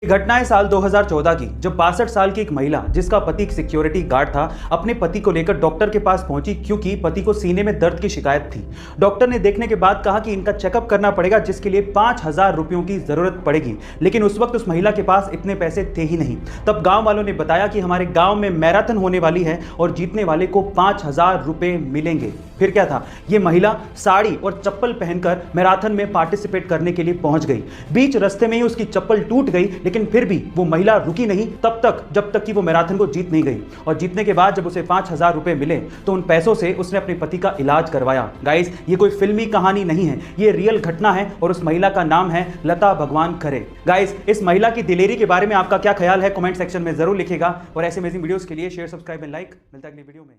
घटना है साल 2014 की, जब 62 साल की एक महिला जिसका पति एक सिक्योरिटी गार्ड था, अपने पति को लेकर डॉक्टर के पास पहुंची क्योंकि पति को सीने में दर्द की शिकायत थी। डॉक्टर ने देखने के बाद कहा कि इनका चेकअप करना पड़ेगा, जिसके लिए 5000 रुपयों की जरूरत पड़ेगी। लेकिन उस वक्त उस महिला के पास इतने पैसे थे ही नहीं। तब गांव वालों ने बताया कि हमारे गांव में मैराथन होने वाली है और जीतने वाले को 5000 रुपए मिलेंगे। फिर क्या था, ये महिला साड़ी और चप्पल पहनकर मैराथन में पार्टिसिपेट करने के लिए पहुंच गई। बीच रास्ते में ही उसकी चप्पल टूट गई, लेकिन फिर भी वो महिला रुकी नहीं तब तक जब तक कि वो मैराथन को जीत नहीं गई। और जीतने के बाद जब उसे 5000 रुपए मिले तो उन पैसों से उसने अपने पति का इलाज करवाया। गाइस, ये कोई फिल्मी कहानी नहीं है, ये रियल घटना है और उस महिला का नाम है लता भगवान खरे। गाइस, इस महिला की दिलेरी के बारे में आपका क्या ख्याल है, कमेंट सेक्शन में जरूर लिखेगा। और ऐसे अमेजिंग वीडियोस के लिए शेयर, सब्सक्राइब एंड लाइक। मिलता है अगली वीडियो में।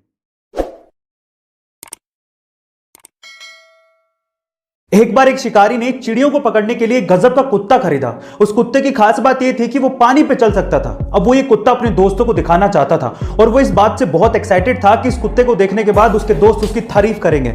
एक बार एक शिकारी ने चिड़ियों को पकड़ने के लिए गजब का कुत्ता खरीदा। उस कुत्ते की खास बात यह थी कि वो पानी पे चल सकता था। अब वो ये कुत्ता अपने दोस्तों को दिखाना चाहता था और वो इस बात से बहुत एक्साइटेड था कि इस कुत्ते को देखने के बाद उसके दोस्त उसकी तारीफ करेंगे।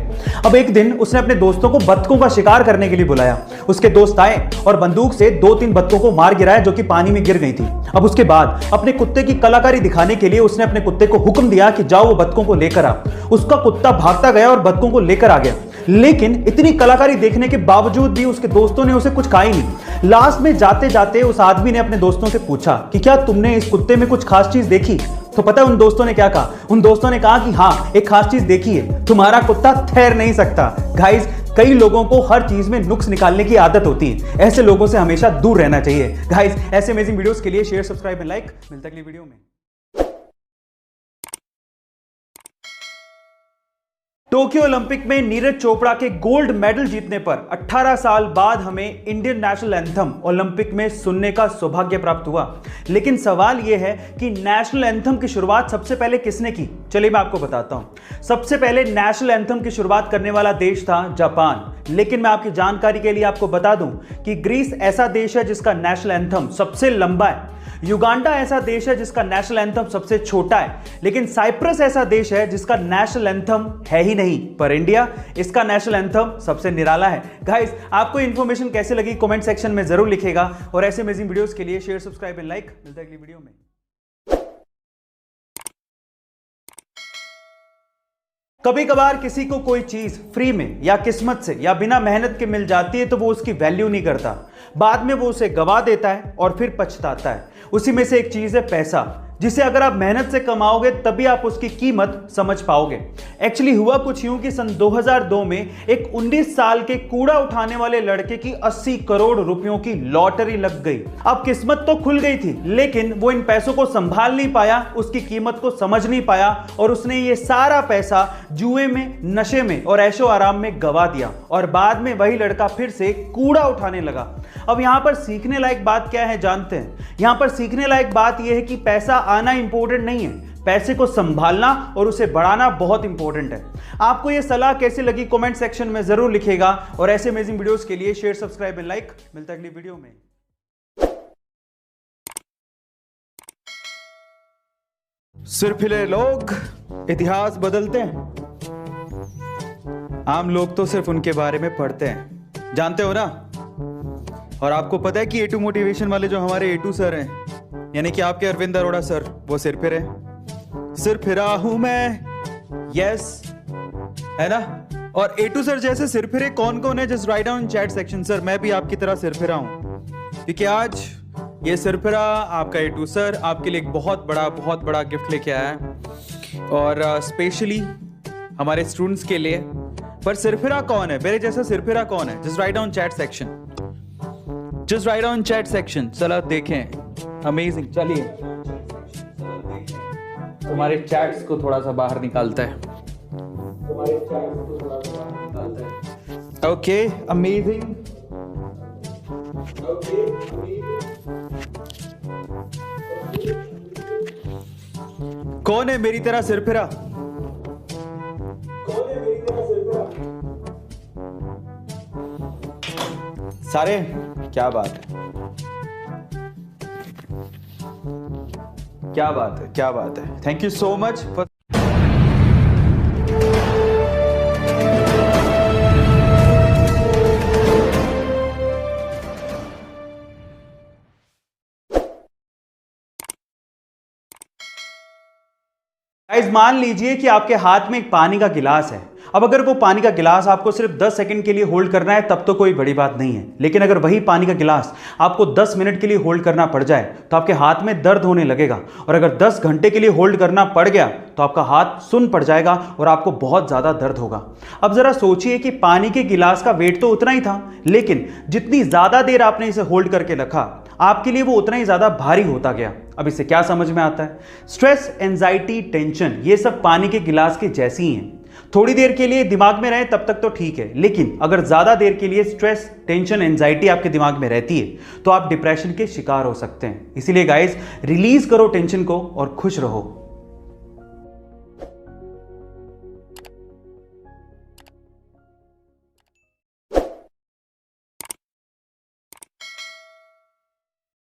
अब एक दिन उसने अपने दोस्तों को बत्तखों का शिकार करने के लिए बुलाया। उसके दोस्त आए और बंदूक से 2-3 बत्तखों को मार गिराया जो कि पानी में गिर गई थी। अब उसके बाद अपने कुत्ते की कलाकारी दिखाने के लिए उसने अपने कुत्ते को हुक्म दिया कि जाओ वो बत्तखों को लेकर आ। उसका कुत्ता भागता गया और बत्तखों को लेकर आ गया, लेकिन इतनी कलाकारी देखने के बावजूद भी उसके दोस्तों ने उसे कुछ कहा ही नहीं। लास्ट में जाते जाते उस आदमी ने अपने दोस्तों से पूछा कि क्या तुमने इस कुत्ते में कुछ खास चीज देखी? तो पता है उन दोस्तों ने क्या कहा? उन दोस्तों ने कहा कि हाँ, एक खास चीज देखी है, तुम्हारा कुत्ता तैर नहीं सकता। गाइस, कई लोगों को हर चीज में नुक्स निकालने की आदत होती है, ऐसे लोगों से हमेशा दूर रहना चाहिए। गाइस, ऐसे अमेजिंग वीडियोस के लिए शेयर, सब्सक्राइब एंड लाइक। मिलता है अगली वीडियो में। टोक्यो ओलंपिक में नीरज चोपड़ा के गोल्ड मेडल जीतने पर 18 साल बाद हमें इंडियन नेशनल एंथम ओलंपिक में सुनने का सौभाग्य प्राप्त हुआ। लेकिन सवाल यह है कि नेशनल एंथम की शुरुआत सबसे पहले किसने की? चलिए मैं आपको बताता हूं। सबसे पहले नेशनल एंथम की शुरुआत करने वाला देश था जापान। लेकिन मैं आपकी जानकारी के लिए आपको बता दूं कि ग्रीस ऐसा देश है जिसका नेशनल एंथम सबसे लंबा है। युगांडा ऐसा देश है जिसका नेशनल एंथम सबसे छोटा है। लेकिन साइप्रस ऐसा देश है जिसका नेशनल एंथम है ही नहीं। पर इंडिया, इसका नेशनल एंथम सबसे निराला है। गाइस, आपको इंफॉर्मेशन कैसे लगी कमेंट सेक्शन में जरूर लिखेगा। और ऐसे अमेजिंग वीडियोस के लिए शेयर, सब्सक्राइब एंड लाइक। मिलता है अगली वीडियो में। कभी कभार किसी को कोई चीज फ्री में या किस्मत से या बिना मेहनत के मिल जाती है तो वो उसकी वैल्यू नहीं करता। बाद में वो उसे गवा देता है और फिर पछताता है। उसी में से एक चीज है पैसा, जिसे अगर आप मेहनत से कमाओगे तभी आप उसकी कीमत समझ पाओगे। एक्चुअली हुआ कुछ यूं कि सन 2002 में एक 19 साल के कूड़ा उठाने वाले लड़के की 80 करोड़ रुपयों की लॉटरी लग गई। अब किस्मत तो खुल गई थी, लेकिन वो इन पैसों को संभाल नहीं पाया, उसकी कीमत को समझ नहीं पाया और उसने ये सारा पैसा जुए में, नशे में और ऐशो आराम में गवा दिया। और बाद में वही लड़का फिर से कूड़ा उठाने लगा। अब यहां पर सीखने लायक बात क्या है जानते हैं? यहां पर सीखने लायक बात यह है कि पैसा आना इंपॉर्टेंट नहीं है, पैसे को संभालना और उसे बढ़ाना बहुत इंपॉर्टेंट है। आपको यह सलाह कैसी लगी कमेंट सेक्शन में जरूर लिखेगा। और ऐसे अमेजिंग वीडियोस के लिए शेयर, सब्सक्राइब एंड लाइक। मिलता है अगली वीडियो में। सिरफिरे लोग इतिहास बदलते हैं, आम लोग तो सिर्फ उनके बारे में पढ़ते हैं, जानते हो ना। और आपको पता है कि A2 मोटिवेशन वाले जो हमारे A2 सर हैं, यानी कि आपके अरविंद अरोड़ा सर, वो सिर फिरे, सिर फिरा हूं मैं, यस, है ना। और A2 सर जैसे सिर फिरे कौन कौन है? Just write down chat section. Sir, मैं भी आपकी तरह सिर फिरा हूं, क्योंकि आज ये सिर फिरा आपका A2 सर आपके लिए एक बहुत बड़ा गिफ्ट लेके आया है, और स्पेशली हमारे स्टूडेंट्स के लिए। पर सिरफिरा कौन है? मेरे जैसा सिरफिरा कौन है? Just write down chat section, just write down chat section. चलो देखें, अमेजिंग। चलिए तुम्हारे चैट्स को थोड़ा सा बाहर निकालता है। Okay, amazing. कौन है मेरी तरह सिरफिरा? सारे, क्या बात है, क्या बात है, क्या बात है। Thank you so much for guys मान लीजिए कि आपके हाथ में एक पानी का गिलास है। अब अगर वो पानी का गिलास आपको सिर्फ 10 सेकंड के लिए होल्ड करना है तब तो कोई बड़ी बात नहीं है, लेकिन अगर वही पानी का गिलास आपको 10 मिनट के लिए होल्ड करना पड़ जाए तो आपके हाथ में दर्द होने लगेगा, और अगर 10 घंटे के लिए होल्ड करना पड़ गया तो आपका हाथ सुन्न पड़ जाएगा और आपको बहुत ज़्यादा दर्द होगा। अब ज़रा सोचिए कि पानी के गिलास का वेट तो उतना ही था, लेकिन जितनी ज़्यादा देर आपने इसे होल्ड करके रखा आपके लिए वो उतना ही ज़्यादा भारी होता गया। अब इससे क्या समझ में आता है? स्ट्रेस, एंजाइटी, टेंशन, ये सब पानी के गिलास के जैसी ही हैं। थोड़ी देर के लिए दिमाग में रहे तब तक तो ठीक है, लेकिन अगर ज़्यादा देर के लिए स्ट्रेस, टेंशन, एंजाइटी आपके दिमाग में रहती है तो आप डिप्रेशन के शिकार हो सकते हैं। इसीलिए गाइस, रिलीज करो टेंशन को और खुश रहो।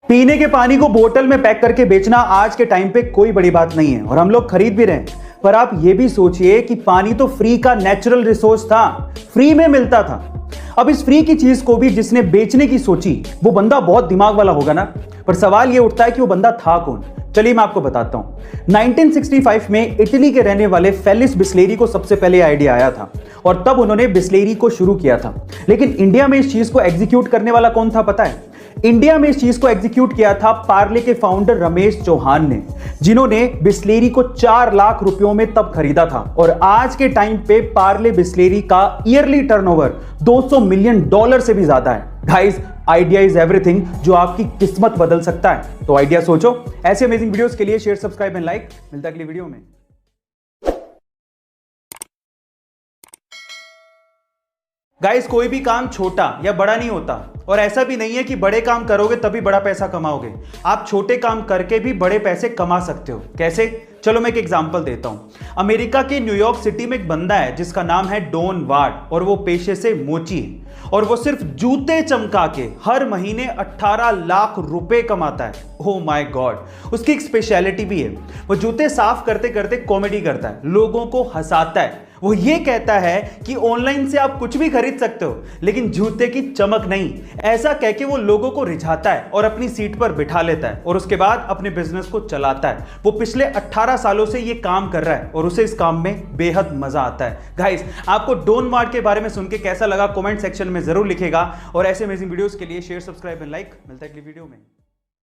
पीने के पानी को बोतल में पैक करके बेचना आज के टाइम पे कोई बड़ी बात नहीं है और हम लोग खरीद भी रहे हैं, पर आप ये भी सोचिए कि पानी तो फ्री का नेचुरल रिसोर्स था, फ्री में मिलता था। अब इस फ्री की चीज को भी जिसने बेचने की सोची वो बंदा बहुत दिमाग वाला होगा ना, पर सवाल ये उठता है कि वो बंदा था कौन। चलिए मैं आपको बताता हूं। 1965 में इटली के रहने वाले फेलिस बिस्लेरी को सबसे पहले आइडिया आया था और तब उन्होंने बिस्लेरी को शुरू किया था। लेकिन इंडिया में इस चीज को एग्जीक्यूट करने वाला कौन था पता है? इंडिया में इस चीज को एग्जीक्यूट किया था पार्ले के फाउंडर रमेश चौहान ने, जिन्होंने बिस्लेरी को 4 लाख रुपयों में तब खरीदा था। और आज के टाइम पे पार्ले बिस्लेरी का ईयरली टर्नओवर $200 मिलियन से भी ज्यादा है। गाइस, आइडिया इज एवरीथिंग, जो आपकी किस्मत बदल सकता है। तो आइडिया सोचो। ऐसे अमेजिंग वीडियोस के लिए शेयर, सब्सक्राइब एंड लाइक। मिलता है अगली वीडियो में। गाइस, कोई भी काम छोटा या बड़ा नहीं होता, और ऐसा भी नहीं है कि बड़े काम करोगे तभी बड़ा पैसा कमाओगे। आप छोटे काम करके भी बड़े पैसे कमा सकते हो। कैसे? चलो मैं एक एग्जांपल देता हूं। अमेरिका के न्यूयॉर्क सिटी में एक बंदा है जिसका नाम है डॉन वार्ड, और वो पेशे से मोची है, और वो सिर्फ जूते चमका के हर महीने 18 लाख रुपए कमाता है। Oh my God. उसकी एक स्पेशलिटी भी है, वो जूते साफ करते करते कॉमेडी करता है, लोगों को हंसाता है। वो ये कहता है कि ऑनलाइन से आप कुछ भी खरीद सकते हो लेकिन जूते की चमक नहीं। ऐसा कह के वो लोगों को रिझाता है और अपनी सीट पर बिठा लेता है और उसके बाद अपने बिजनेस को चलाता है। वो पिछले 18 सालों से ये काम कर रहा है और उसे इस काम में बेहद मजा आता है। गाइस, आपको डॉन वार्ड के बारे में सुन के कैसा लगा कमेंट सेक्शन में जरूर लिखेगा, और ऐसे अमेजिंग वीडियोस के लिए शेयर, सब्सक्राइब एंड लाइक। मिलता है अगली वीडियो में।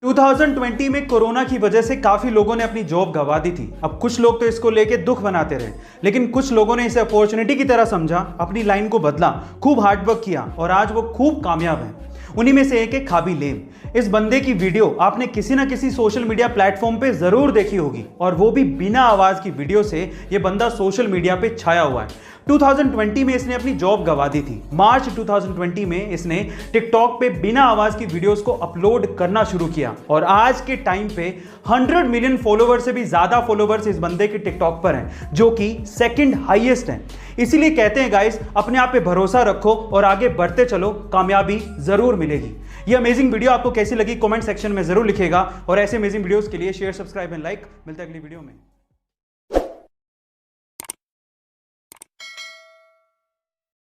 2020 में कोरोना की वजह से काफी लोगों ने अपनी जॉब गंवा दी थी। अब कुछ लोग तो इसको लेके दुख बनाते रहे, लेकिन कुछ लोगों ने इसे अपॉर्चुनिटी की तरह समझा, अपनी लाइन को बदला, खूब हार्डवर्क किया और आज वो खूब कामयाब हैं। उन्हीं में से एक है खाबी लेम। इस बंदे की वीडियो आपने किसी ना किसी सोशल मीडिया प्लेटफॉर्म पे जरूर देखी होगी, और वो भी बिना आवाज की वीडियो से ये बंदा सोशल मीडिया पे छाया हुआ है। 2020 में इसने अपनी जॉब गंवा दी थी। मार्च 2020 में इसने टिकटॉक पे बिना आवाज की वीडियोस को अपलोड करना शुरू किया, और आज के टाइम पे 100 मिलियन फॉलोवर से भी ज्यादा फॉलोवर्स इस बंदे के टिकटॉक पर हैं, जो कि सेकंड हाईएस्ट हैं। इसीलिए कहते हैं गाइस, अपने आप पे भरोसा रखो और आगे बढ़ते चलो, कामयाबी जरूर मिलेगी। ये अमेजिंग वीडियो आपको कैसी लगी कमेंट सेक्शन में जरूर लिखेगा, और ऐसे अमेजिंग वीडियोस के लिए शेयर, सब्सक्राइब एंड लाइक। मिलता है अगली वीडियो में।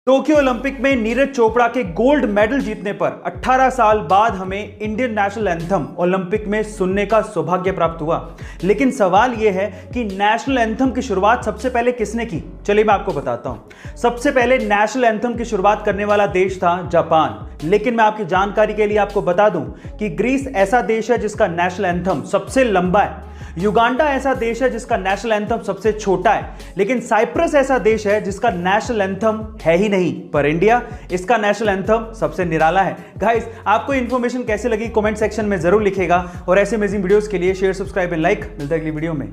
टोक्यो ओलंपिक में नीरज चोपड़ा के गोल्ड मेडल जीतने पर 18 साल बाद हमें इंडियन नेशनल एंथम ओलंपिक में सुनने का सौभाग्य प्राप्त हुआ। लेकिन सवाल यह है कि नेशनल एंथम की शुरुआत सबसे पहले किसने की? चलिए मैं आपको बताता हूं। सबसे पहले नेशनल एंथम की शुरुआत करने वाला देश था जापान, लेकिन मैं आपकी जानकारी के लिए आपको बता दूं कि ग्रीस ऐसा देश है जिसका नेशनल एंथम सबसे लंबा है, युगांडा ऐसा देश है जिसका नेशनल एंथम सबसे छोटा है, लेकिन साइप्रस ऐसा देश है जिसका नेशनल एंथम है ही नहीं, पर इंडिया, इसका नेशनल एंथम सबसे निराला है। गाइस, आपको इन्फॉर्मेशन कैसे लगी कमेंट सेक्शन में जरूर लिखेगा, और ऐसे अमेजिंग वीडियोस के लिए शेयर, सब्सक्राइब एंड लाइक। मिलता है अगली वीडियो में।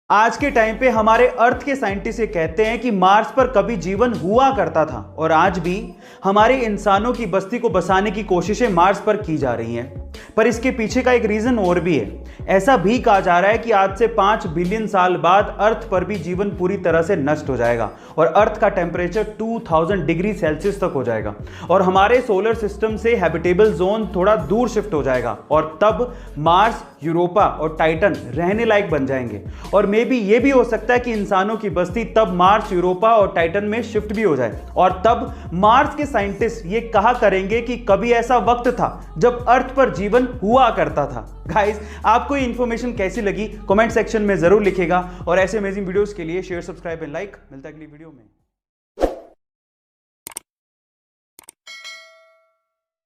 आज के टाइम पे हमारे अर्थ के साइंटिस्ट ये कहते हैं कि मार्स पर कभी जीवन हुआ करता था, और आज भी हमारे इंसानों की बस्ती को बसाने की कोशिशें मार्स पर की जा रही हैं। पर इसके पीछे का एक रीजन और भी है। ऐसा भी कहा जा रहा है कि आज से 5 बिलियन साल बाद अर्थ पर भी जीवन पूरी तरह से नष्ट हो जाएगा और अर्थ का टेम्परेचर 2000 डिग्री सेल्सियस तक हो जाएगा और हमारे सोलर सिस्टम से हैबिटेबल जोन थोड़ा दूर शिफ्ट हो जाएगा और तब मार्स, यूरोपा और टाइटन रहने लायक बन जाएंगे। और मे बी ये भी हो सकता है कि इंसानों की बस्ती तब मार्स, यूरोपा और टाइटन में शिफ्ट भी हो जाए और तब मार्स के साइंटिस्ट ये कहा करेंगे कि कभी ऐसा वक्त था जब अर्थ पर जीवन हुआ करता था। गाइस, आपको ये इंफॉर्मेशन कैसी लगी कमेंट सेक्शन में जरूर लिखिएगा और ऐसे अमेजिंग वीडियोस के लिए शेयर, सब्सक्राइब एंड लाइक। मिलता है अगली वीडियो में।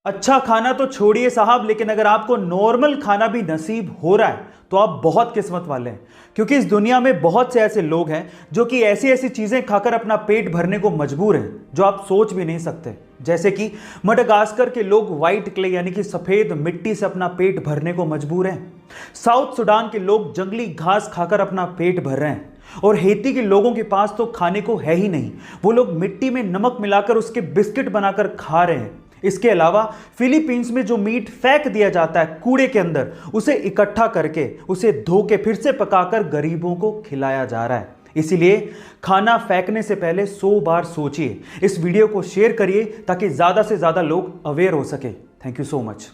अच्छा खाना तो छोड़िए साहब, लेकिन अगर आपको नॉर्मल खाना भी नसीब हो रहा है तो आप बहुत किस्मत वाले हैं, क्योंकि इस दुनिया में बहुत से ऐसे लोग हैं जो कि ऐसी ऐसी चीजें खाकर अपना पेट भरने को मजबूर हैं जो आप सोच भी नहीं सकते। जैसे कि मडागास्कर के लोग व्हाइट क्ले यानी कि सफेद मिट्टी से अपना पेट भरने को मजबूर हैं। साउथ सुडान के लोग जंगली घास खाकर अपना पेट भर रहे हैं और हेती के लोगों के पास तो खाने को है ही नहीं, वो लोग मिट्टी में नमक मिलाकर उसके बिस्किट बनाकर खा रहे हैं। इसके अलावा फिलीपींस में जो मीट फेंक दिया जाता है कूड़े के अंदर, उसे इकट्ठा करके उसे धो के फिर से पकाकर गरीबों को खिलाया जा रहा है। इसीलिए खाना फेंकने से पहले 100 बार सोचिए। इस वीडियो को शेयर करिए ताकि ज्यादा से ज्यादा लोग अवेयर हो सके। Thank you so much.